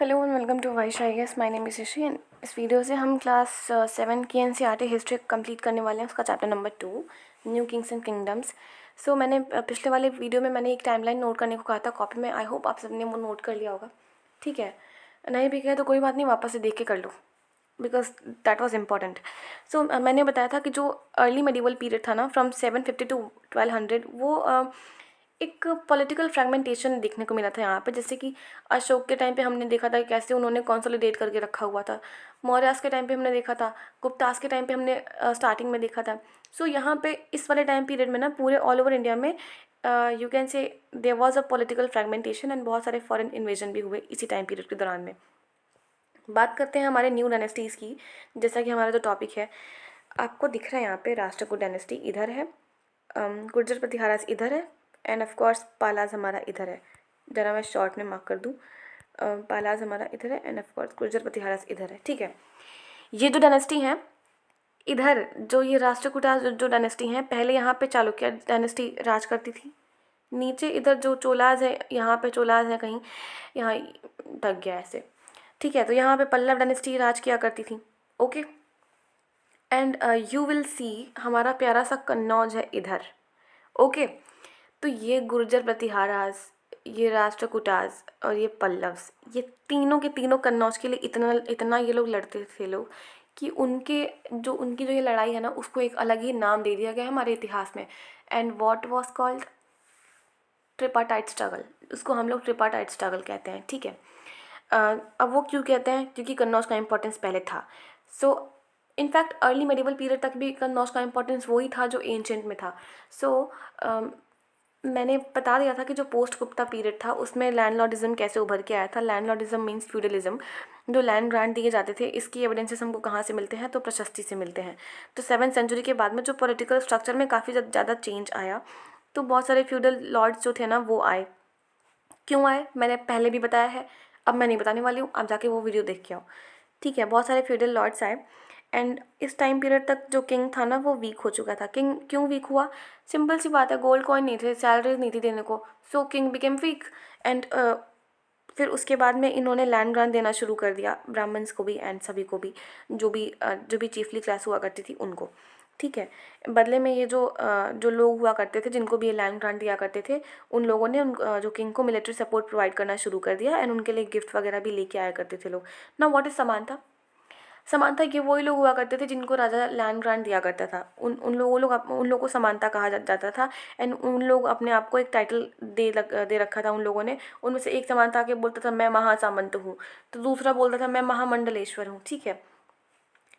Hello and welcome to wish I guess. My name is Rishi and इस video से हम class 7 की NCERT history complete करने वाले हैं, उसका chapter number 2 new kings and kingdoms. So मैंने पिछले वाले वीडियो में मैंने एक टाइमलाइन नोट करने को कहा था कॉपी में। आई होप आप सबने वो नोट कर लिया होगा। ठीक है, नहीं भी किया तो कोई बात नहीं, वापस से देख के कर लो बिकॉज दैट वॉज इम्पॉर्टेंट। सो मैंने बताया था कि जो अर्ली मेडिवल पीरियड था ना, फ्रॉम 750 टू 1200, वो एक पॉलिटिकल फ्रेगमेंटेशन देखने को मिला था यहाँ पे। जैसे कि अशोक के टाइम पे हमने देखा था कि कैसे उन्होंने कंसोलिडेट करके रखा हुआ था। मौर्यास के टाइम पे हमने देखा था, गुप्तास के टाइम पे हमने स्टार्टिंग में देखा था। सो यहाँ पे इस वाले टाइम पीरियड में ना पूरे ऑल ओवर इंडिया में you can say there was a political fragmentation and बहुत सारे फॉरेन इन्वेजन भी हुए इसी टाइम पीरियड के दौरान में। बात करते हैं हमारे न्यू डायनेस्टीज़ की। जैसा कि हमारा जो टॉपिक है आपको दिख रहा है यहाँ पे, राष्ट्रकूट डायनेस्टी इधर है, गुर्जर प्रतिहारास इधर है एंड ऑफ कोर्स पालाज हमारा इधर है। ज़रा मैं शॉर्ट में मार्क कर दूँ, पालाज हमारा इधर है end of course Gurjar Pratiharas इधर है। ठीक है, ये जो डायनेस्टी है इधर, जो ये राष्ट्रकूटा जो डायनेस्टी है, पहले यहाँ पे चालुक्य डायनेस्टी राज करती थी। नीचे इधर जो चोलाज है, यहाँ पे चोलाज है कहीं, यहाँ ढक गया ऐसे। ठीक है, तो यहाँ पे पल्लव डायनेस्टी राज किया करती थी। Okay, and you will see हमारा प्यारा सा कन्नौज है इधर। ओके, तो ये गुर्जर प्रतिहारास, ये राष्ट्रकूटास और ये पल्लव्स, ये तीनों के तीनों कन्नौज के लिए इतना इतना ये लोग लड़ते थे लोग कि उनकी जो ये लड़ाई है ना, उसको एक अलग ही नाम दे दिया गया है हमारे इतिहास में। And what was called tripartite struggle. उसको हम लोग ट्रिपाटाइट स्ट्रगल कहते हैं। ठीक है, अब वो क्यों कहते हैं? क्योंकि कन्नौज का इंपॉर्टेंस पहले था। So in fact early medieval period तक भी कन्नौज का इंपॉर्टेंस वही था जो एंशेंट में था। सो मैंने बता दिया था कि जो पोस्ट गुप्ता पीरियड था उसमें लैंडलॉर्डिज्म कैसे उभर के आया था। Landlordism means feudalism. जो लैंड ग्रांट दिए जाते थे, इसकी एविडेंसेस हमको कहाँ से मिलते हैं? तो प्रशस्ति से मिलते हैं। तो 7th सेंचुरी के बाद में जो पॉलिटिकल स्ट्रक्चर में काफ़ी ज़्यादा चेंज आया, तो बहुत सारे फ्यूडल लॉर्ड्स जो थे ना वो आए। क्यों आए मैंने पहले भी बताया है, अब मैं नहीं बताने वाली हूँ, आप जाके वो वीडियो देख के आओ। ठीक है, बहुत सारे फ्यूडल लॉर्ड्स आए एंड इस टाइम पीरियड तक जो किंग था ना वो वीक हो चुका था। किंग क्यों वीक हुआ? सिंपल सी बात है, गोल्ड कॉइन नहीं थे, सैलरीज नहीं थी देने को। सो किंग बिकेम वीक एंड फिर उसके बाद में इन्होंने लैंड ग्रांट देना शुरू कर दिया, ब्राह्मण्स को भी एंड सभी को भी, जो भी चीफली क्लास हुआ करती थी उनको। ठीक है, बदले में ये जो लोग हुआ करते थे जिनको भी ये लैंड ग्रांट दिया करते थे, उन लोगों ने जो किंग को मिलिट्री सपोर्ट प्रोवाइड करना शुरू कर दिया एंड उनके लिए गिफ्ट वगैरह भी लेके आया करते थे लोग। ना व्हाट इज समानता? समानता ये वही लोग हुआ करते थे जिनको राजा लैंड ग्रांट दिया करता था। उन लोगों को समानता कहा जाता था एंड उन लोग अपने आप को एक टाइटल दे रखा था उन लोगों ने। उनमें से एक समानता आके बोलता था मैं महासामंत हूँ, तो दूसरा बोलता था मैं महामंडलेश्वर हूँ। ठीक है,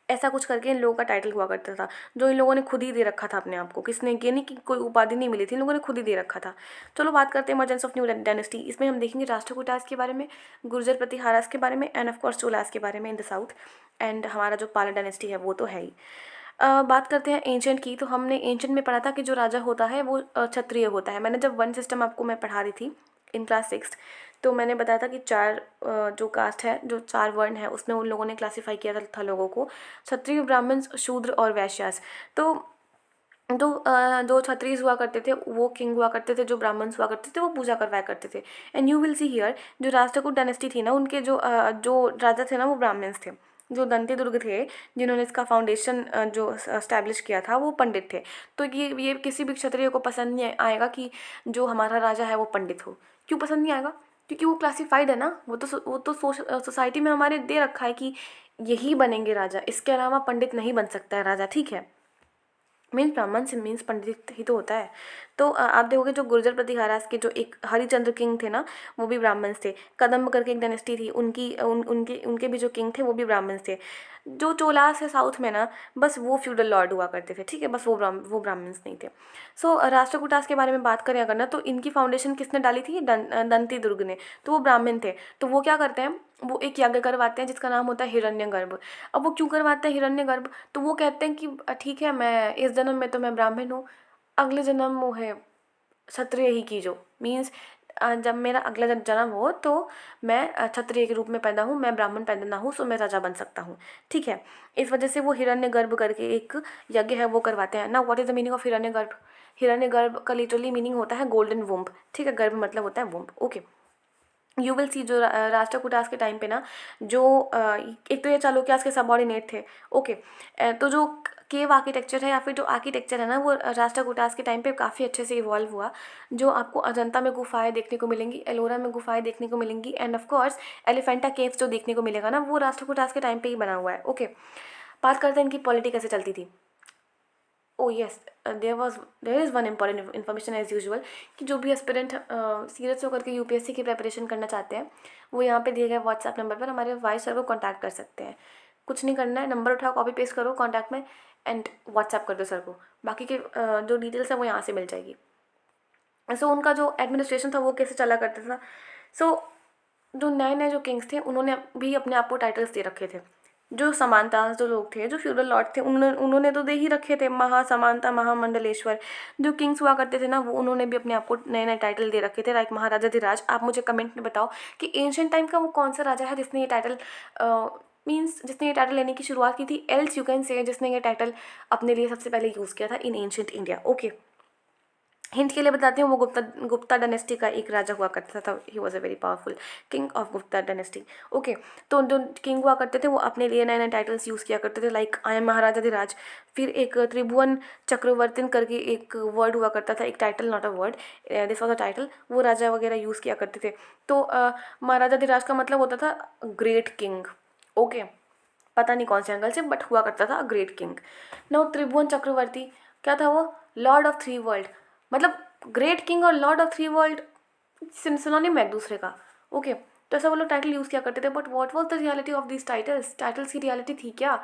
ऐसा कुछ करके इन लोगों का टाइटल हुआ करता था, जो इन लोगों ने खुद ही दे रखा था अपने आप को। किसने? ये नहीं कि कोई उपाधि नहीं मिली थी, इन लोगों ने खुद ही दे रखा था। चलो बात करते हैं इमरजेंस ऑफ न्यू डायनेस्टी। इसमें हम देखेंगे राष्ट्रकूटास के बारे में, गुर्जर प्रतिहारास के बारे में एंड ऑफ कोर्स चोलास के बारे में इन द साउथ। एंड हमारा जो पाला डायनेस्टी है वो तो है ही। बात करते हैं एंशेंट की। तो हमने एंशेंट में पढ़ा था कि जो राजा होता है वो क्षत्रिय होता है। मैंने जब वन सिस्टम आपको मैं पढ़ा रही थी इन क्लास 6, तो मैंने बताया था कि चार जो कास्ट है, जो चार वर्ण है, उसमें उन लोगों ने क्लासीफाई किया था लोगों को, क्षत्रिय, ब्राह्मण, शूद्र और वैश्यास। तो जो क्षत्रिय हुआ करते थे वो किंग हुआ करते थे, जो ब्राह्मण्स हुआ करते थे वो पूजा करवाया करते थे। And you will see here, जो राष्ट्रकूट डायनेस्टी थी ना, उनके जो राजा थे ना वो ब्राह्मण्स थे। जो दंती दुर्ग थे, जिन्होंने इसका फाउंडेशन जो एस्टैब्लिश किया था, वो पंडित थे। तो ये किसी भी क्षत्रिय को पसंद नहीं आएगा कि जो हमारा राजा है वो पंडित हो। क्यों पसंद नहीं आएगा? क्योंकि वो क्लासिफाइड है ना, वो तो सोसाइटी में हमारे दे रखा है कि यही बनेंगे राजा, इसके अलावा पंडित नहीं बन सकता है राजा। ठीक है, मीन्स ब्राह्मण से मीन्स पंडित ही तो होता है। तो आप देखोगे जो गुर्जर प्रतिहारास के जो एक हरिचंद्र किंग थे ना, वो भी ब्राह्मण थे। कदम्ब करके एक डायनेस्टी थी, उनके भी जो किंग थे वो भी ब्राह्मण थे। जो चोलास है साउथ में ना, बस वो फ्यूडल लॉर्ड हुआ करते थे। ठीक है, बस वो ब्राह्मण्स नहीं थे। सो राष्ट्रकूटास के बारे में बात करें अगर ना, तो इनकी फाउंडेशन किसने डाली थी? दंती दुर्ग ने। तो वो ब्राह्मण थे। तो वो क्या करते हैं, वो एक यज्ञ करवाते हैं जिसका नाम होता है हिरण्यगर्भ। अब वो क्यों करवाते हैं हिरण्यगर्भ? तो वो कहते हैं कि ठीक है, मैं इस जन्म में तो मैं ब्राह्मण हूँ, अगले जन्म वो है क्षत्रिय ही कीजो। मीन्स जब मेरा अगला जन्म हो तो मैं क्षत्रिय के रूप में पैदा हूँ, मैं ब्राह्मण पैदा ना हूँ, सो मैं राजा बन सकता हूँ। ठीक है, इस वजह से वो हिरण्यगर्भ करके एक यज्ञ है वो करवाते हैं ना। What is the meaning of Hiranyagarbha? हिरण्यगर्भ का लिटरली मीनिंग होता है गोल्डन वुम्ब। ठीक है, गर्भ मतलब होता है womb. Okay, you will see जो राष्ट्रकूटास के टाइम पे ना जो एक तो ये चालुक्यास के सबॉर्डिनेट थे। ओके, तो जो केव आर्किटेक्चर है या फिर जो आर्किटेक्चर है ना वो राष्ट्रकूटास के टाइम पे काफ़ी अच्छे से इवॉल्व हुआ। जो आपको अजंता में गुफाएं देखने को मिलेंगी, एलोरा में गुफाएं देखने को मिलेंगी, end of course Elephanta caves जो देखने को मिलेगा ना वो राष्ट्रकूटास के टाइम पे ही बना हुआ है। ओके, बात करते हैं इनकी पॉलिटी कैसे चलती थी। Oh yes, there is one important information as usual कि जो भी एस्पिरेंट सीरियस होकर के यूपीएससी की प्रिपरेशन करना चाहते हैं वो यहाँ पे दिए गए व्हाट्सएप नंबर पर हमारे वाइस सर को कॉन्टैक्ट कर सकते हैं। कुछ नहीं करना है, नंबर उठाओ, कॉपी पेस्ट करो कॉन्टैक्ट में एंड व्हाट्सएप कर दो सर को। बाकी के जो डिटेल्स है वो यहाँ से मिल जाएगी। सो उनका जो एडमिनिस्ट्रेशन था वो कैसे चला करता था। सो जो नए नए जो किंग्स थे उन्होंने भी अपने आप को टाइटल्स दे रखे थे। जो समानता जो लोग थे, जो फ्यूडल लॉर्ड थे, उन्होंने उन्होंने तो दे ही रखे थे, महासमानता, महामंडलेश्वर। जो किंग्स हुआ करते थे ना वो उन्होंने भी अपने आप को नए नए टाइटल दे रखे थे, लाइक महाराजा धीराज। आप मुझे कमेंट में बताओ कि एंशियंट टाइम का वो कौन सा राजा है जिसने ये टाइटल मीन्स जिसने ये टाइटल लेने की शुरुआत की थी, एल्स यू कैन से जिसने ये टाइटल अपने लिए सबसे पहले यूज़ किया था in ancient India. Okay, hint के लिए बताती हूँ, वो गुप्ता डायनेस्टी का एक राजा हुआ करता था। He was a very powerful king of Gupta dynasty. Okay, तो जो किंग हुआ करते थे वो अपने लिए नए नए टाइटल्स यूज़ किया करते थे, लाइक आई एम महाराजा धीराज। फिर एक त्रिभुवन चक्रवर्तिन करके एक वर्ड हुआ करता था, एक title, not a word, this was a title, वो राजा वगैरह यूज़ किया करते थे। तो महाराजा धीराज का मतलब होता था ग्रेट किंग। ओके, पता नहीं कौन से एंगल से बट हुआ करता था ग्रेट किंग। नाउ त्रिभुवन चक्रवर्ती क्या था, वो लॉर्ड ऑफ थ्री वर्ल्ड। मतलब ग्रेट किंग और Lord of three world synonym है एक दूसरे का। ओके, तो ऐसा वो लोग टाइटल यूज़ किया करते थे। But what was the reality of these titles, titles की रियलिटी थी क्या।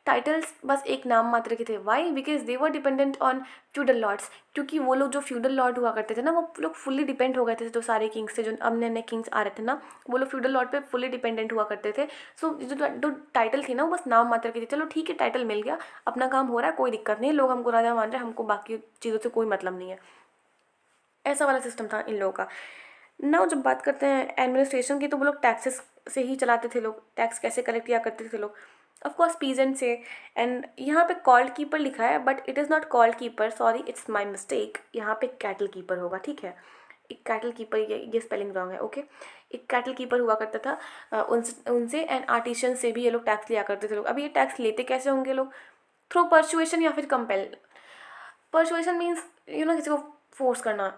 टाइटल्स बस एक नाम मात्र के थे। Why, because they were dependent on feudal lords. क्योंकि वो लोग जो फ्यूडल लॉर्ड हुआ करते थे ना वो लोग फुल्ली डिपेंड हो गए थे। जो सारे किंग्स थे, जो अब नए नए किंग्स आ रहे थे ना, वो लोग फ्यूडल लॉर्ड पे फुल्ली डिपेंडेंट हुआ करते थे। सो जो टाइटल थी ना वो बस नाम मात्र की थी। चलो ठीक है, टाइटल मिल गया, अपना काम हो रहा है, कोई दिक्कत नहीं है, लोग हमको राजा मान रहे हैं, हमको बाकी चीज़ों से कोई मतलब नहीं है। ऐसा वाला सिस्टम था इन लोगों का। ना जब बात करते हैं एडमिनिस्ट्रेशन की तो वो लोग टैक्सेस से ही चलाते थे। लोग टैक्स कैसे कलेक्ट किया करते थे लोग, ऑफकोर्स पीजेंट से। एंड यहाँ पे कॉल्ड कीपर लिखा है but it is not called keeper, sorry it's my mistake. यहाँ पे कैटल कीपर होगा, ठीक है, एक कैटल कीपर, ये स्पेलिंग रॉन्ग है। ओके, एक कैटल कीपर हुआ करता था उनसे एंड आर्टिशन से भी ये लोग टैक्स लिया करते थे लोग। अभी ये टैक्स लेते कैसे होंगे लोग, थ्रू परसुएशन या फिर कंपेल। परसुएशन मीन्स किसी को फोर्स करना।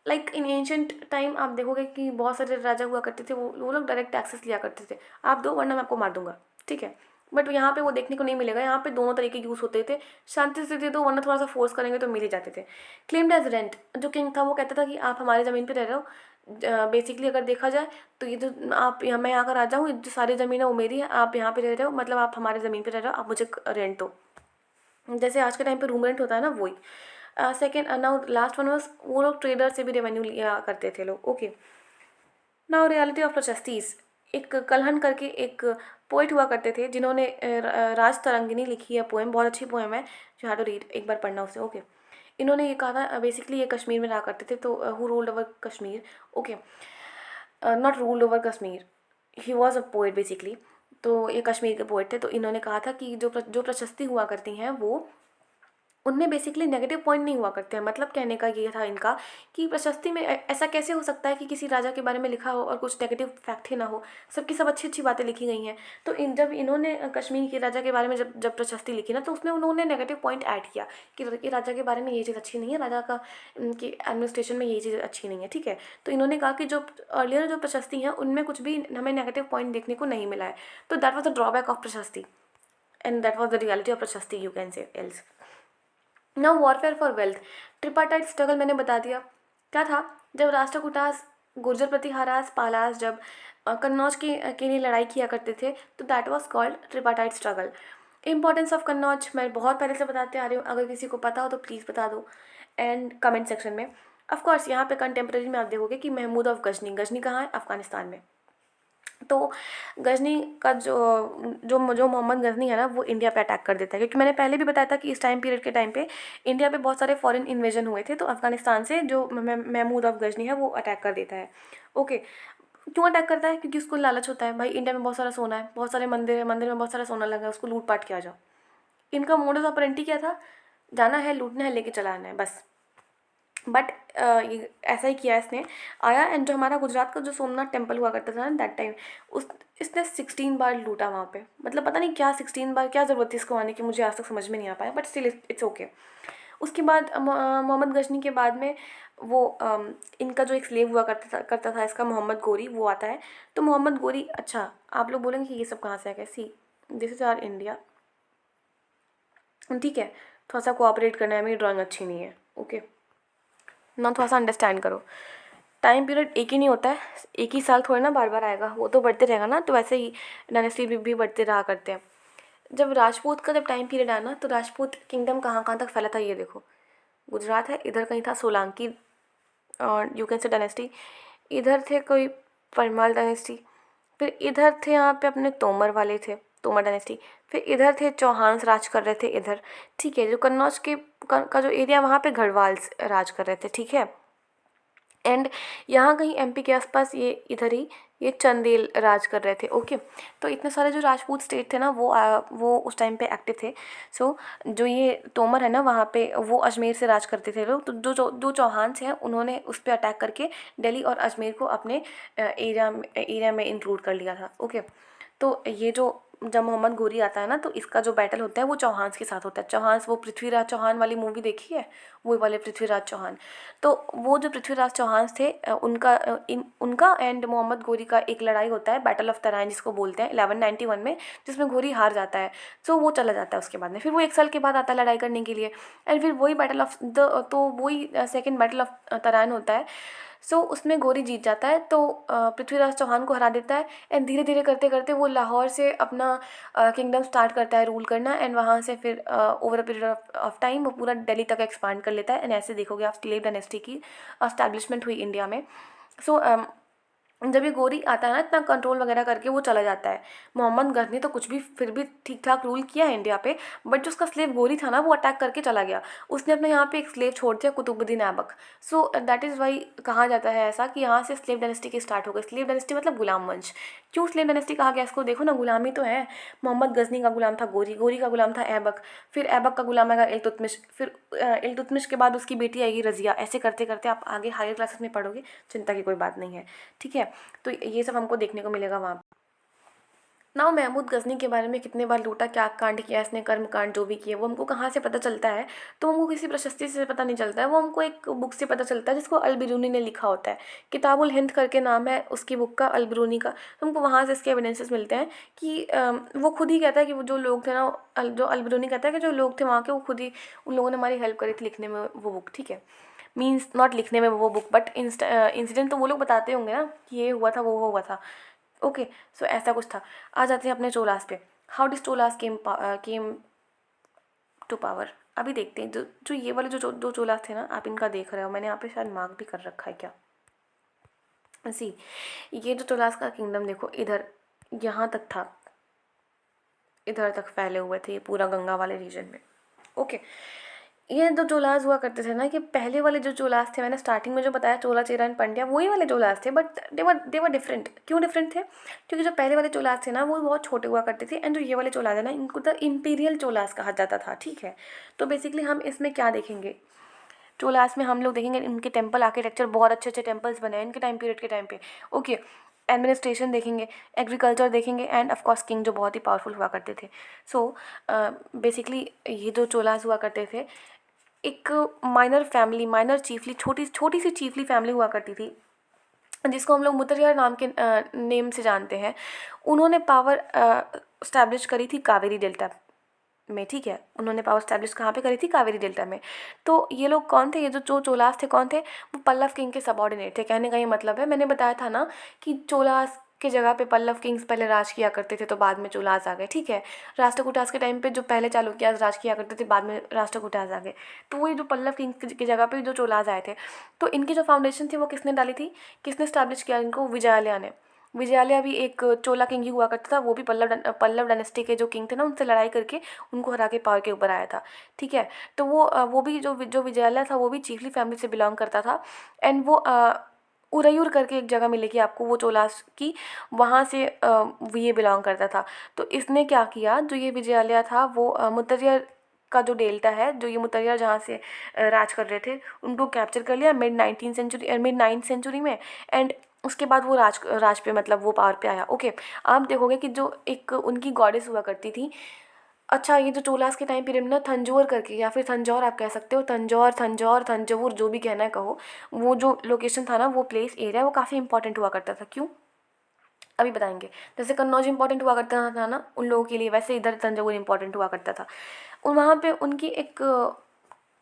लाइक इन एंशंट टाइम आप देखोगे कि बहुत सारे राजा हुआ करते थे, वो लोग डायरेक्ट टैक्सेस लिया करते थे, आप दो वरना मैं आपको मार दूंगा, ठीक है। बट यहाँ पे वो देखने को नहीं मिलेगा। यहाँ पे दोनों तरीके यूज़ होते थे, शांति से दे दो वरना थोड़ा सा फोर्स करेंगे तो मिल ही जाते थे। क्लेम्ड एज रेंट, जो किंग था वो कहता था कि आप हमारी ज़मीन पे रह रहे हो। बेसिकली अगर देखा जाए तो ये जो आप यहाँ, मैं यहाँ का राजा हूँ, जो सारी ज़मीन है वो मेरी है, आप यहाँ पे रह रहे हो, मतलब आप हमारी ज़मीन पे रह रहे हो, आप मुझे रेंट दो। जैसे आज के टाइम पे रूम रेंट होता है ना, वही। Second, now last one was, वो लोग ट्रेडर से भी रेवेन्यू लिया करते थे लोग। Okay, now reality of prashastis. एक कलहन करके एक पोइट हुआ करते थे जिन्होंने राज तरंगिनी लिखी है पोएम, बहुत अच्छी पोएम है, यू हैव टू रीड, एक बार पढ़ना उसे। ओके, इन्होंने ये कहा था, बेसिकली ये कश्मीर में रहा करते थे, तो who ruled over Kashmir. Okay, not ruled over Kashmir, he was a poet basically. तो ये कश्मीर के पोइट थे। तो इन्होंने कहा था कि जो प्रशस्ति हुआ करती हैं वो उनमें बेसिकली नेगेटिव पॉइंट नहीं हुआ करते हैं। मतलब कहने का ये था इनका कि प्रशस्ति में ऐसा कैसे हो सकता है कि किसी राजा के बारे में लिखा हो और कुछ नेगेटिव फैक्ट ही ना हो, सबकी सब अच्छी अच्छी बातें लिखी गई हैं। तो जब इन्होंने कश्मीर के राजा के बारे में जब जब प्रशस्ति लिखी ना, तो उसमें उन्होंने नेगेटिव पॉइंट ऐड किया कि राजा के बारे में ये चीज़ अच्छी नहीं है, राजा का की एडमिनिस्ट्रेशन में ये चीज़ अच्छी नहीं है, ठीक है। तो इन्होंने कहा कि जो अर्लियर जो प्रशस्ति हैं उनमें कुछ भी हमें नेगेटिव पॉइंट देखने को नहीं मिला है। तो that was the drawback of prashasti and that was the reality of prashasti, you can say else. Now warfare for wealth, tripartite struggle मैंने बता दिया क्या था। जब राष्ट्रकूटास, गुर्जर प्रतिहारास, पालास जब कन्नौज के लिए लड़ाई किया करते थे तो that was called tripartite struggle. Importance of Kannauj मैं बहुत पहले से बताते आ रही हूँ, अगर किसी को पता हो तो प्लीज़ बता दो एंड कमेंट सेक्शन में। ऑफ कोर्स यहाँ पे कंटेम्प्रेरी में आप देखोगे कि महमूद ऑफ गजनी, गजनी कहाँ है, अफगानिस्तान में। तो गजनी का जो जो जो मोहम्मद गजनी है ना वो इंडिया पे अटैक कर देता है, क्योंकि मैंने पहले भी बताया था कि इस टाइम पीरियड के टाइम पे इंडिया पे बहुत सारे फॉरेन इन्वेजन हुए थे। तो अफगानिस्तान से जो महमूद ऑफ गजनी है वो अटैक कर देता है। ओके, क्यों अटैक करता है, क्योंकि उसको लालच होता है, भाई इंडिया में बहुत सारा सोना है, बहुत सारे मंदिर है, मंदिर में बहुत सारा सोना लगा है, उसको लूट पाट के आ जाओ। इनका मोडस ऑपरेंडी क्या था, जाना है, लूटना है, लेके चला आना है, बस। बट ये ऐसा ही किया इसने, आया एंड जो हमारा गुजरात का जो सोमनाथ टेम्पल हुआ करता था ना दैट टाइम, उस इसने 16 बार लूटा वहाँ पे। मतलब पता नहीं क्या 16 बार क्या ज़रूरत थी इसको आने की, मुझे आज तक समझ में नहीं आ पाया, बट स्टिल इट्स ओके। उसके बाद मोहम्मद गजनी के बाद में वो इनका जो एक स्लेव हुआ करता था इसका मोहम्मद गोरी, वो आता है। तो मोहम्मद गोरी, अच्छा आप लोग बोलेंगे कि ये सब कहाँ से आ गया, see this is our India, ठीक है। थोड़ा सा कोऑपरेट करना है, मेरी ड्राइंग अच्छी नहीं है, ओके ना, थोड़ा सा अंडरस्टैंड करो। टाइम पीरियड एक ही नहीं होता है, एक ही साल थोड़ा ना बार बार आएगा, वो तो बढ़ते रहेगा ना, तो वैसे ही डायनेस्टी भी बढ़ते रहा करते हैं। जब राजपूत का जब टाइम पीरियड आया ना, तो राजपूत किंगडम कहाँ कहाँ तक फैला था ये देखो। गुजरात है, इधर कहीं था सोलंकी और यू कैन से डायनेस्टी, इधर थे कोई परमाल डायनेस्टी, फिर इधर थे यहाँ पे अपने तोमर वाले थे, तोमर डायनेस्टी, फिर इधर थे चौहान्स राज कर रहे थे इधर, ठीक है। जो कन्नौज का जो एरिया, वहाँ पे गढ़वाल्स राज कर रहे थे, ठीक है। एंड यहाँ कहीं एमपी के आसपास ये इधर ही ये चंदेल राज कर रहे थे, ओके। तो इतने सारे जो राजपूत स्टेट थे ना, वो उस टाइम पे एक्टिव थे। सो जो ये तोमर है ना, वहाँ पे वो अजमेर से राज करते थे लोग। तो जो चौहान से हैं, उन्होंने उस पर अटैक करके दिल्ली और अजमेर को अपने एरिया में इंक्लूड कर लिया था, ओके। तो ये जो जब मोहम्मद गोरी आता है ना, तो इसका जो बैटल होता है वो चौहान्स के साथ होता है। चौहान्स, वो पृथ्वीराज चौहान वाली मूवी देखी है, वो वाले पृथ्वीराज चौहान। तो वो जो पृथ्वीराज चौहान थे, उनका एंड मोहम्मद गोरी का एक लड़ाई होता है, बैटल ऑफ तराइन जिसको बोलते हैं, 1191 में, जिसमें गोरी हार जाता है। सो वो चला जाता है उसके बाद में, फिर वो 1 साल के बाद आता है लड़ाई करने के लिए, एंड फिर वही बैटल ऑफ द तो वही सेकेंड बैटल ऑफ तराइन होता है। सो उसमें गोरी जीत जाता है, तो पृथ्वीराज चौहान को हरा देता है, एंड धीरे धीरे करते करते वो लाहौर से अपना किंगडम स्टार्ट करता है रूल करना, एंड वहाँ से फिर over a period of time वो पूरा दिल्ली तक एक्सपांड कर लेता है। एंड ऐसे देखोगे आप स्लेव डायनेस्टी की एस्टैब्लिशमेंट हुई इंडिया में। सो जब ये गोरी आता है ना, इतना कंट्रोल वगैरह करके वो चला जाता है। मोहम्मद गजनी तो कुछ भी फिर भी ठीक ठाक रूल किया है इंडिया पे, बट जो उसका स्लेव गोरी था ना, वो अटैक करके चला गया। उसने अपने यहाँ पे एक स्लेव छोड़ दिया, Qutbuddin Aibak. So that is why कहा जाता है ऐसा कि यहाँ से स्लेव डायनेस्टी की स्टार्ट हो गई। स्लेव डायनेस्टी मतलब गुलाम वंश। क्यों स्लेव डायनेस्टी कहा गया इसको, देखो ना, गुलामी तो है। मोहम्मद गजनी का गुलाम था गोरी, गोरी का गुलाम था ऐबक, फिर ऐबक का गुलाम आएगा इल्तुतमिश, फिर इल्तुतमिश के बाद उसकी बेटी आएगी रज़िया। ऐसे करते करते आप आगे हायर क्लासेस में पढ़ोगे, चिंता की कोई बात नहीं है, ठीक है। तो ये सब हमको देखने को मिलेगा वहाँ। नाउ महमूद गजनी के बारे में कितने बार लूटा, क्या कांड किया इसने, कर्म कांड जो भी किए, वो हमको कहाँ से पता चलता है, तो हमको किसी प्रशस्ति से पता नहीं चलता है, वो हमको एक बुक से पता चलता है जिसको अल बिरूनी ने लिखा होता है। किताबुल हिंद करके नाम है उसकी बुक का, अल बिरूनी का। तो हमको वहाँ से इसके एविडेंसेस मिलते हैं कि वो खुद ही कहता है कि वो जो लोग थे ना, जो अल बिरूनी कहता है कि जो लोग थे वहाँ के, वो खुद ही, उन लोगों ने हमारी हेल्प करी थी लिखने में वो बुक, ठीक है। मीन्स नॉट लिखने में वो बुक, बट इंसिडेंट तो वो लोग बताते होंगे ना कि ये हुआ था, वो हुआ था, ओके। सो ऐसा कुछ था। आ जाते हैं अपने चोलास पे। How did Cholas came to power. अभी देखते हैं, जो जो ये वाले जो दो चोलास थे ना, आप इनका देख रहे हो, मैंने यहाँ पे शायद मार्क भी कर रखा है क्या, सी, ये जो चोलास का किंगडम देखो, इधर यहाँ तक था, इधर तक फैले हुए थे, ये पूरा गंगा वाले रीजन में, ओके। ये जो चोलास हुआ करते थे ना, कि पहले वाले जो चोलास थे, मैंने स्टार्टिंग में जो बताया, चोला चेरा एंड पांड्या, वही वाले चोलास थे, बट दे वर डिफरेंट। क्यों डिफरेंट थे, क्योंकि जो पहले वाले चोलास थे ना, वो बहुत छोटे हुआ करते थे, एंड जो ये वाले चोलास है ना, इनको द इम्पीरियल चोलास कहा जाता था, ठीक है। तो बेसिकली हम इसमें क्या देखेंगे, चोलास में हम लोग देखेंगे इनके टेम्पल आर्किटेक्चर, बहुत अच्छे अच्छे टेम्पल्स बने हैं इनके टाइम पीरियड के टाइम पे, ओके। एडमिनिस्ट्रेशन देखेंगे, एग्रीकल्चर देखेंगे, एंड ऑफ कोर्स किंग जो बहुत ही पावरफुल हुआ करते थे। सो बेसिकली ये जो चोलास हुआ करते थे, एक माइनर फैमिली, माइनर चीफली, छोटी छोटी सी चीफली फैमिली हुआ करती थी, जिसको हम लोग मुत्तरियार नाम के नेम से जानते हैं। उन्होंने पावर स्टैब्लिश करी थी कावेरी डेल्टा में, ठीक है। उन्होंने पावर स्टैब्लिश कहाँ पे करी थी, कावेरी डेल्टा में। तो ये लोग कौन थे, ये जो चोलास थे कौन थे, वो पल्लव किंग के सबॉर्डिनेट थे, कहने का ये मतलब है। मैंने बताया था ना कि चोलास के जगह पे पल्लव किंग्स पहले राज किया करते थे, तो बाद में चोलास आ गए, ठीक है। राष्ट्रकूटास के टाइम पे जो पहले चालुक्यास राज किया करते थे, बाद में राष्ट्रकूटास आ गए। तो वही जो पल्लव किंग्स की जगह पे जो चोलास आए थे, तो इनकी जो फाउंडेशन थी वो किसने डाली थी, किसने स्टैब्लिश किया इनको, विजयालया ने। विजयालया भी एक चोला किंग ही हुआ करता था, वो भी पल्लव डायनेस्टी के जो किंग थे ना, उनसे लड़ाई करके उनको हरा के पावर के ऊपर आया था, ठीक है। तो वो भी जो विजयालया था, वो भी चीफली फैमिली से बिलोंग करता था, एंड वो उरैयूर करके एक जगह मिलेगी आपको, वो चोलास की, वहाँ से ये बिलोंग करता था। तो इसने क्या किया, जो ये विजयालया था, वो मुत्तरिया का जो डेल्टा है, जो ये मुतैया जहाँ से राज कर रहे थे, उनको कैप्चर कर लिया मिड 9th सेंचुरी में। एंड उसके बाद वो राज पे मतलब वो पावर पे आया। ओके, आप देखोगे कि जो एक उनकी गॉडेस हुआ करती थी। अच्छा, ये जो चोलास के टाइम पीरियड में ना थंजौर करके, या फिर तंजौर आप कह सकते हो, तंजौर जो भी कहना है कहो, वो जो लोकेशन था ना, वो प्लेस एरिया वो काफ़ी इंपॉर्टेंट हुआ करता था। क्यों, अभी बताएंगे। जैसे कन्नौज इंपॉर्टेंट हुआ करता था ना उन लोगों के लिए, वैसे इधर तंजौर इंपॉर्टेंट हुआ करता था। और वहाँ पे उनकी एक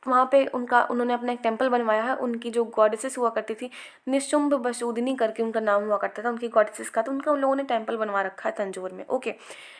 वहाँ पे उन्होंने अपना एक टेम्पल बनवाया है। उनकी जो गॉडेसेस हुआ करती थी, निशुंभ बसूदिनी करके उनका नाम हुआ करता था उनकी गॉडेसेस का, तो उन लोगों ने टेम्पल बनवा रखा है तंजौर में। ओके,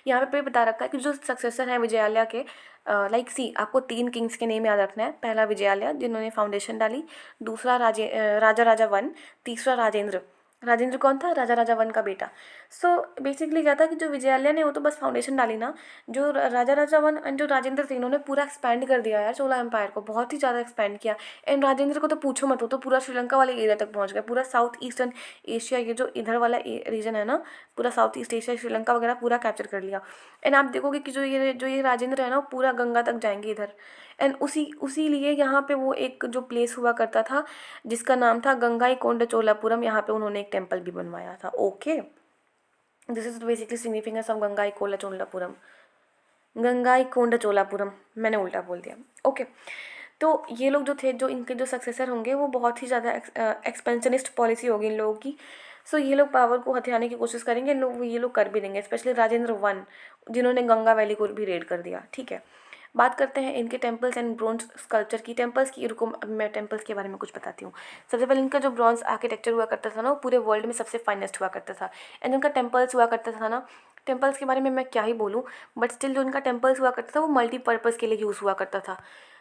यहाँ पे बता रखा है कि जो सक्सेसर है विजयालय के, लाइक सी, आपको 3 किंग्स के नेम याद रखना है। पहला विजयालय जिन्होंने फाउंडेशन डाली, दूसरा राजा राजा वन, तीसरा राजेंद्र। राजेंद्र कौन था, राजा राजा वन का बेटा। सो बेसिकली क्या था कि जो विजयालय ने वो तो बस फाउंडेशन डाली ना, जो राजा राजा वन एंड जो राजेंद्र थे, इन्होंने पूरा एक्सपैंड कर दिया यार चोला एम्पायर को, बहुत ही ज़्यादा एक्सपैंड किया। एंड राजेंद्र को तो पूछो मत, वो तो पूरा श्रीलंका वाले एरिया तक पहुंच गया, पूरा साउथ ईस्टर्न एशिया, ये जो इधर वाला रीजन है ना, पूरा साउथ ईस्ट एशिया, श्रीलंका वगैरह पूरा कैप्चर कर लिया। एंड आप देखोगे कि जो ये राजेंद्र है ना, वो पूरा गंगा तक जाएंगे इधर। एंड उसी लिए यहाँ पे वो एक जो प्लेस हुआ करता था जिसका नाम था गंगाईकोंडा चोलापुरम, यहाँ पे उन्होंने एक टेम्पल भी बनवाया था। Okay, this is basically significance of Gangaikonda Cholapuram. Gangaikonda Cholapuram, मैंने उल्टा बोल दिया। ओके, तो ये लोग जो थे, जो इनके जो सक्सेसर होंगे, वो बहुत ही ज़्यादा एक्सपेंशनिस्ट पॉलिसी होगी इन लोगों की। सो ये लोग पावर को हथियाने की कोशिश करेंगे, ये लोग कर भी देंगे, स्पेशली राजेंद्र वन, जिन्होंने गंगा वैली को भी रेड कर दिया। ठीक है, बात करते हैं इनके टेम्पल्स एंड ब्रॉन्ज स्कल्पचर की। टेम्पल्स की, रुको अब मैं टेम्पल्स के बारे में कुछ बताती हूँ। सबसे पहले इनका जो ब्रॉन्ज आर्किटेक्चर हुआ करता था ना, वो पूरे वर्ल्ड में सबसे फाइनेस्ट हुआ करता था। एंड उनका टेम्पल्स हुआ करता था ना, टेम्पल्स के बारे में मैं क्या ही बोलूँ, बट स्टिल जो उनका टेम्पल्स हुआ करता था वो मल्टीपर्पज़ के लिए यूज़ हुआ करता था।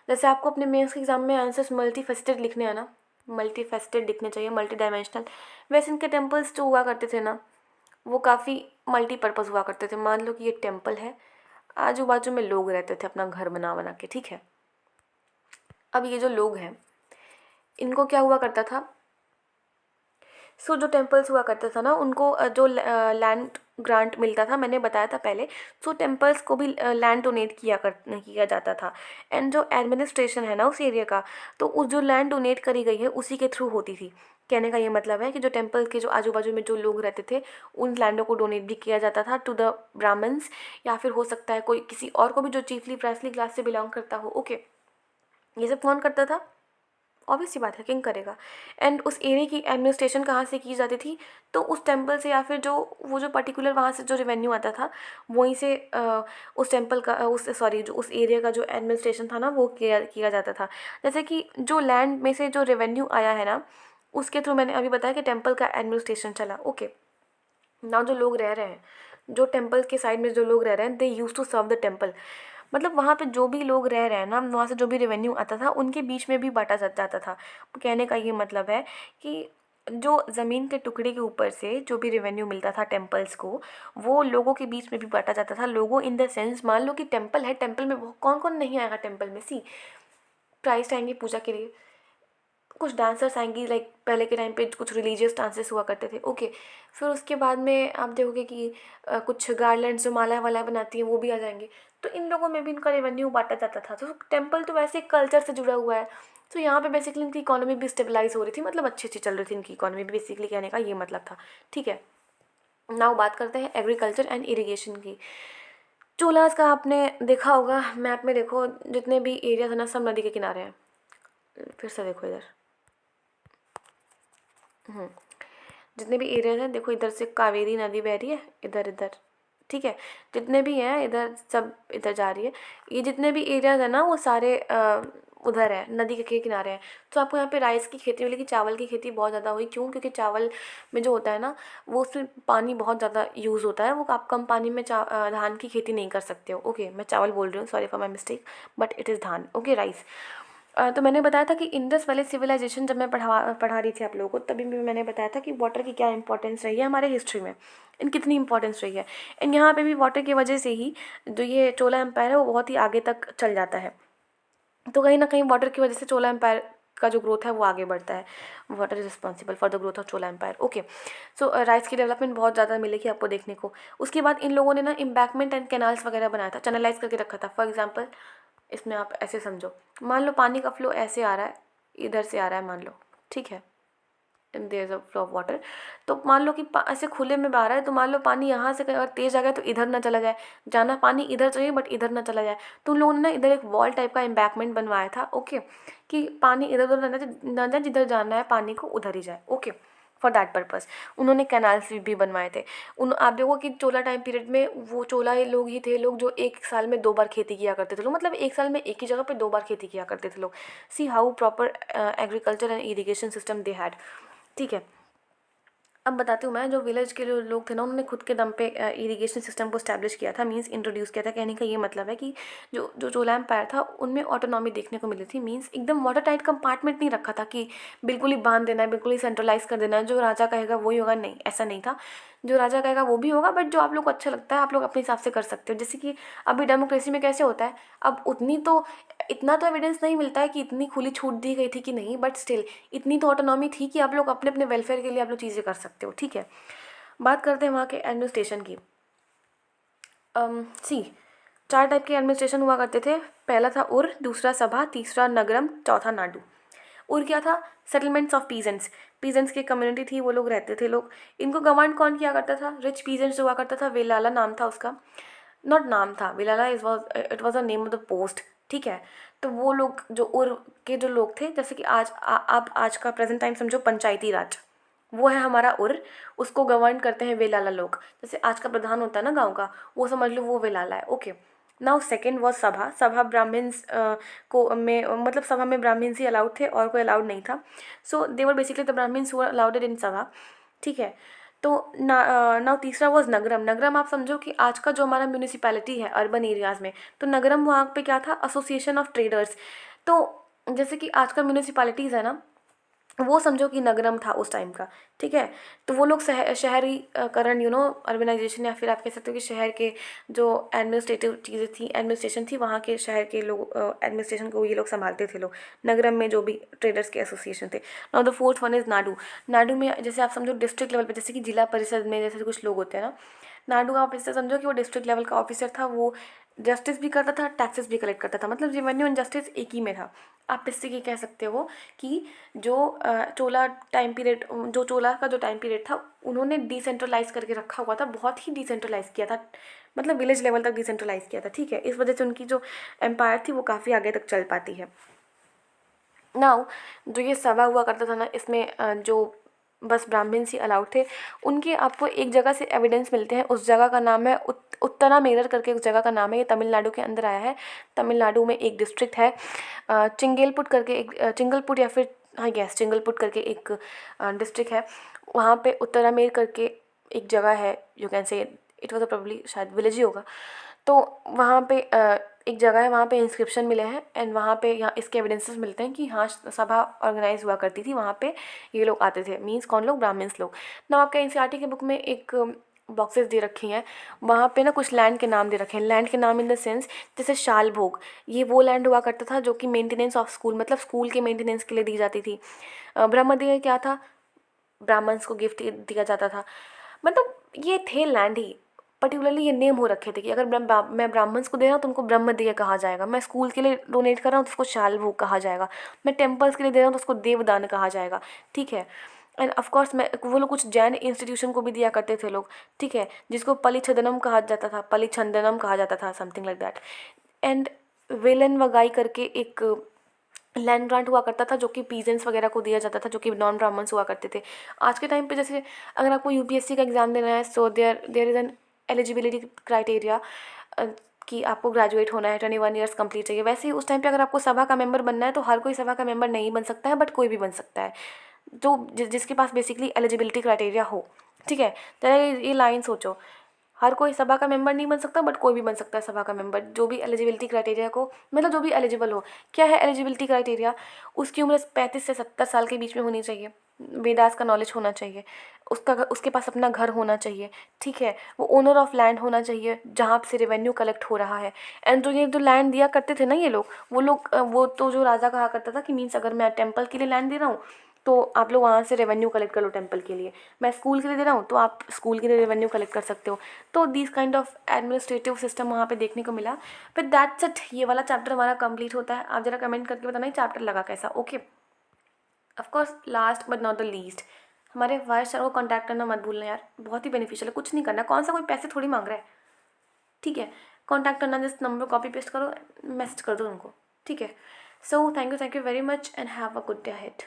जैसे आपको अपने मेंस के एग्जाम में आंसर्स मल्टीफेस्टेड लिखने हैं ना, मल्टीफेस्टेड लिखने चाहिए, मल्टी डायमेंशनल, वैसे इनके टेम्पल्स जो हुआ करते थे ना, वो काफ़ी मल्टीपर्पज़ हुआ करते थे। मान लो कि ये टेम्पल है, आजू बाजू में लोग रहते थे अपना घर बना बना के। ठीक है, अब ये जो लोग हैं, इनको क्या हुआ करता था, सो जो टेम्पल्स हुआ करता था ना, उनको जो लैंड ग्रांट मिलता था, मैंने बताया था पहले। सो टेम्पल्स को भी लैंड डोनेट किया जाता था। एंड जो एडमिनिस्ट्रेशन है ना उस एरिया का, तो उस जो लैंड डोनेट करी गई है उसी के थ्रू होती थी। कहने का ये मतलब है कि जो टेम्पल के जो आजू बाजू में जो लोग रहते थे, उन लैंडों को डोनेट भी किया जाता था टू द ब्राह्मण्स, या फिर हो सकता है कोई किसी और को भी जो चीफली प्राइसली क्लास से बिलोंग करता हो। ओके, ये सब कौन करता था, ऑब्वियस सी बात है, किंग करेगा। एंड उस एरिया की एडमिनिस्ट्रेशन कहाँ से की जाती थी, तो उस टेम्पल से, या फिर जो वो जो पर्टिकुलर वहाँ से जो रेवेन्यू आता था, वहीं से उस टेम्पल का जो उस एरिया का जो एडमिनिस्ट्रेशन था ना, वो किया जाता था। जैसे कि जो लैंड में से जो रेवेन्यू आया है ना, उसके थ्रू मैंने अभी बताया कि टेम्पल का एडमिनिस्ट्रेशन चला। ओके, नाउ जो लोग रह रहे हैं, जो टेम्पल के साइड में जो लोग रह रहे हैं, they use to serve the temple. मतलब वहाँ पे जो भी लोग रह रहे हैं ना, वहाँ से जो भी रेवेन्यू आता था उनके बीच में भी बांटा जाता था। कहने का ये मतलब है कि जो ज़मीन के टुकड़े के ऊपर से जो भी रेवेन्यू मिलता था टेम्पल्स को, वो लोगों के बीच में भी बांटा जाता था। लोगों इन द सेंस, मान लो कि टेम्पल है, टेम्पल में कौन कौन नहीं आएगा टेम्पल में, सी प्राइस्ट आएंगे पूजा के लिए, कुछ डांसर्स आएंगी, लाइक पहले के टाइम पे कुछ रिलीजियस डांसेस हुआ करते थे। ओके, फिर उसके बाद में आप देखोगे कि कुछ गार्लैंड्स जो माला वाला बनाती हैं वो भी आ जाएंगे। तो इन लोगों में भी इनका रेवेन्यू बांटा जाता था। तो टेम्पल तो वैसे कल्चर से जुड़ा हुआ है। तो यहाँ पे बेसिकली इनकी इकोनॉमी भी स्टेबलाइज हो रही थी, मतलब अच्छी अच्छी चल रही थी इनकी इकोनॉमी भी, बेसिकली कहने का ये मतलब था। ठीक है, नाउ बात करते हैं एग्रीकल्चर एंड इरीगेशन की। चोलास का आपने देखा होगा, मैप में देखो, जितने भी एरिया था ना, सब नदी के किनारे हैं। फिर से देखो इधर, जितने भी एरियाज हैं, देखो इधर से कावेरी नदी बह रही है, इधर इधर, ठीक है, जितने भी हैं इधर, सब इधर जा रही है। ये जितने भी एरियाज हैं ना, वो सारे उधर है, नदी के किनारे हैं। तो आपको यहाँ पे राइस की खेती मिलेगी, चावल की खेती बहुत ज़्यादा हुई। क्यों, क्योंकि चावल में जो होता है ना, वो उसमें पानी बहुत ज़्यादा यूज़ होता है, वो आप कम पानी में धान की खेती नहीं कर सकते हो। ओके, मैं चावल बोल रही हूँ, sorry for my mistake, but it is dhan. Okay, rice. तो मैंने बताया था कि इंडस वैली सिविलाइजेशन जब मैं पढ़ा रही थी आप लोगों को, तभी भी मैंने बताया था कि वाटर की क्या इंपॉर्टेंस रही है हमारे हिस्ट्री में, इन कितनी इंपॉर्टेंस रही है। एंड यहाँ पे भी वाटर की वजह से ही जो ये चोला एम्पायर है वो बहुत ही आगे तक चल जाता है। तो कहीं ना कहीं वाटर की वजह से चोला एम्पायर का जो ग्रोथ है वो आगे बढ़ता है। Water is responsible for the growth of Chola empire. Okay, so rice की डेवलपमेंट बहुत ज़्यादा मिलेगी आपको देखने को। उसके बाद इन लोगों ने ना इम्बैकमेंट एंड कैनाल्स वगैरह बनाया था, चैनलाइज करके रखा था। फॉर एग्जाम्पल इसमें आप ऐसे समझो, मान लो पानी का फ्लो ऐसे आ रहा है, इधर से आ रहा है मान लो, ठीक है, there is a flow of water. तो मान लो कि ऐसे खुले में बह रहा है, तो मान लो पानी यहाँ से अगर तेज आ गया तो इधर ना चला जाए, जाना पानी इधर चाहिए बट इधर ना चला जाए। तो उन लोगों ने ना इधर एक वॉल टाइप का एम्बैकमेंट बनवाया था, ओके, कि पानी इधर उधर ना जाए, जिधर जाना है पानी को उधर ही जाए, ओके। फॉर दैट पर्पज़ उन्होंने कैनाल्स भी बनवाए थे। उन आप देखो कि चोला टाइम पीरियड में वो चोला लोग ही थे, लोग जो एक साल में 2 बार खेती किया करते थे लोग, मतलब एक साल में एक ही जगह पे 2 बार खेती किया करते थे लोग। See how proper agriculture and irrigation system they had, ठीक है। अब बताती हूँ मैं, जो विलेज के जो लोग थे ना, उन्होंने खुद के दम पे इरिगेशन सिस्टम को स्टैब्लिश किया था, मींस इंट्रोड्यूस किया था। कहने का ये मतलब है कि जो जो चोला एम्पायर था उनमें ऑटोनॉमी देखने को मिली थी, मींस एकदम वाटर टाइट कंपार्टमेंट नहीं रखा था कि बिल्कुल ही बांध देना है, बिल्कुल ही सेंट्रलाइज कर देना है, जो राजा कहेगा वही होगा, नहीं ऐसा नहीं था। जो राजा कहेगा वो भी होगा, बट जो आप लोग को अच्छा लगता है आप लोग अपने हिसाब से कर सकते हो। जैसे कि अभी डेमोक्रेसी में कैसे होता है, अब उतनी तो इतना तो एविडेंस नहीं मिलता है कि इतनी खुली छूट दी गई थी कि नहीं, बट स्टिल इतनी तो ऑटोनॉमी थी कि आप लोग अपने अपने वेलफेयर के लिए आप लोग चीज़ें कर सकते हो, ठीक है। बात करते हैं वहाँ के एडमिनिस्ट्रेशन की। सी 4 टाइप के एडमिनिस्ट्रेशन हुआ करते थे। पहला था उर, दूसरा सभा, तीसरा नगरम, चौथा नाडु। उर क्या था? सेटलमेंट्स ऑफ पीजेंट्स, पीजेंट्स की कम्युनिटी थी, वो लोग रहते थे लोग। इनको गवर्न कौन किया करता था? रिच पीजेंट्स जो हुआ करता था, वेलाला नाम था उसका, नॉट नाम था Velala, it was a name of the post, ठीक है। तो वो लोग जो उर के जो लोग थे, जैसे कि आप आज का प्रेजेंट टाइम समझो पंचायती राज, वो है हमारा उर, उसको गवर्न करते हैं वेलाला लोग। जैसे आज का प्रधान होता है ना गांव का, वो समझ लो वो वेलाला है, ओके। नाउ सेकेंड वॉज सभा। सभा ब्राह्मण्स को में मतलब सभा में ब्राह्मण्स ही अलाउड थे और कोई अलाउड नहीं था। So they were basically the Brahmins who were allowed in sabha, ठीक है। तो नाउ तीसरा वॉज नगरम। नगरम आप समझो कि आज का जो हमारा म्यूनिसिपैलिटी है अर्बन एरियाज़ में, तो नगरम वहाँ पे क्या था? Association of traders. तो जैसे कि आज का म्यूनिसिपैलिटीज़ है ना, वो समझो कि नगरम था उस टाइम का, ठीक है। तो वो लोग शहरीकरण अर्बनाइजेशन, या फिर आप कह सकते हो कि शहर के जो एडमिनिस्ट्रेटिव चीज़ें थी, एडमिनिस्ट्रेशन थी वहाँ के, शहर के लोग एडमिनिस्ट्रेशन को ये लोग संभालते थे लोग, नगरम में जो भी ट्रेडर्स के एसोसिएशन थे। Now the fourth one is Nadu. Nadu में जैसे आप समझो डिस्ट्रिक्ट लेवल पे, जैसे कि जिला परिषद में जैसे कुछ लोग होते हैं ना, नाडू का ऑफिसर समझो कि वो डिस्ट्रिक्ट लेवल का ऑफिसर था, वो जस्टिस भी करता था, टैक्सेस भी कलेक्ट करता था, मतलब रेवेन्यू एंड जस्टिस एक ही में था। आप इससे ये कह सकते हो कि जो चोला टाइम पीरियड, जो चोला का जो टाइम पीरियड था, उन्होंने डिसेंट्रलाइज करके रखा हुआ था, बहुत ही डिसेंट्रलाइज किया था, मतलब विलेज लेवल तक डिसेंट्रलाइज किया था, ठीक है। इस वजह से उनकी जो एम्पायर थी वो काफ़ी आगे तक चल पाती है। नाउ जो ये सभा हुआ करता था ना, इसमें जो बस ब्राह्मण्स ही अलाउड थे। उनके आपको एक जगह से एविडेंस मिलते हैं, उस जगह का नाम है उत्तरामेरर करके उस जगह का नाम है, ये तमिलनाडु के अंदर आया है। तमिलनाडु में एक डिस्ट्रिक्ट है चिंगेलपुट करके, एक चिंगलपुट या फिर हाँ यस चिंगलपुट करके एक डिस्ट्रिक्ट है। वहाँ पे उत्तरामेर करके एक जगह है, यू कैन से इट वॉज प्रॉब्ली शायद विलेज ही होगा। तो वहाँ पे एक जगह है, वहाँ पे इंस्क्रिप्शन मिले हैं, एंड वहाँ पे यहाँ इसके एविडेंसेस मिलते हैं कि हाँ सभा ऑर्गेनाइज हुआ करती थी, वहाँ पे ये लोग आते थे, मीन्स कौन लोग? ब्राह्मण्स लोग। ना आपके एनसीईआरटी के बुक में एक बॉक्सेस दे रखी हैं, वहाँ पे ना कुछ लैंड के नाम दे रखे हैं। लैंड के नाम इन द सेंस, जैसे शाल भोग, ये वो लैंड हुआ करता था जो कि मेंटेनेंस ऑफ स्कूल, मतलब स्कूल के मेंटेनेंस के लिए दी जाती थी। ब्रह्मदेव क्या था? ब्राह्मण्स को गिफ्ट दिया जाता था, मतलब ये थे लैंड ही, पर्टिकुलरली ये नेम हो रखे थे कि अगर मैं ब्राह्मण्स को दे रहा हूँ तो उनको ब्रह्मदेय कहा जाएगा, मैं स्कूल के लिए डोनेट कर रहा हूँ तो उसको शाल भोग कहा जाएगा, मैं टेम्पल्स के लिए दे रहा हूँ तो उसको देवदान कहा जाएगा, ठीक है। एंड ऑफकोर्स मैं वो लोग कुछ जैन इंस्टीट्यूशन को भी दिया करते थे लोग, ठीक है, जिसको पलिछदनम कहा जाता था, पलिछंदनम कहा जाता था, something like that. And Vellan vagai करके एक लैंड ग्रांट हुआ करता था जो कि पीजेंट्स वगैरह को दिया जाता था, जो कि नॉन ब्राह्मण्स हुआ करते थे। आज के टाइम पे जैसे अगर आपको यूपीएससी का एग्ज़ाम देना है, so there is an eligibility criteria कि आपको ग्रेजुएट होना है, 21 ईयर्स कंप्लीट चाहिए। वैसे ही उस टाइम पे अगर आपको सभा का मेंबर बनना है तो हर कोई सभा का मेंबर नहीं बन सकता है, बट कोई भी बन सकता है जो जिसके पास बेसिकली एलिजिबिलिटी क्राइटेरिया हो, ठीक है। तो ये लाइन सोचो, हर कोई सभा का मेंबर नहीं बन सकता, बट कोई भी बन सकता है सभा का मेंबर, जो भी एलिजिबिलिटी क्राइटेरिया को, मतलब जो भी एलिजिबल हो। क्या है एलिजिबिलिटी क्राइटेरिया? उसकी उम्र 35 से 70 साल के बीच में होनी चाहिए, वेदास का नॉलेज होना चाहिए, उसके पास अपना घर होना चाहिए, ठीक है, वो ओनर ऑफ लैंड होना चाहिए जहाँ से रेवेन्यू कलेक्ट हो रहा है। एंड जो ये जो लैंड दिया करते थे ना ये लोग, वो तो जो राजा कहा करता था कि मीन्स अगर मैं टेम्पल के लिए लैंड दे रहा हूँ तो आप लोग वहाँ से रेवेन्यू कलेक्ट कर लो टेम्पल के लिए। मैं स्कूल के लिए दे रहा हूँ तो आप स्कूल के लिए रेवेन्यू कलेक्ट कर सकते हो। तो this kind of administrative system वहाँ पे देखने को मिला। फिर दैट्स इट, ये वाला चैप्टर हमारा कंप्लीट होता है। आप जरा कमेंट करके बताना ये चैप्टर लगा कैसा। Okay, of course last but not the least, हमारे वाइस सर को कॉन्टैक्ट करना मत भूलना यार, बहुत ही बेनिफिशियल है। कुछ नहीं करना, कौन सा कोई पैसे थोड़ी मांग रहा है, ठीक है। कॉन्टैक्ट करना, जिस नंबर कॉपी पेस्ट करो, मैसेज कर दो उनको, ठीक है। So thank you very much and have a good day ahead.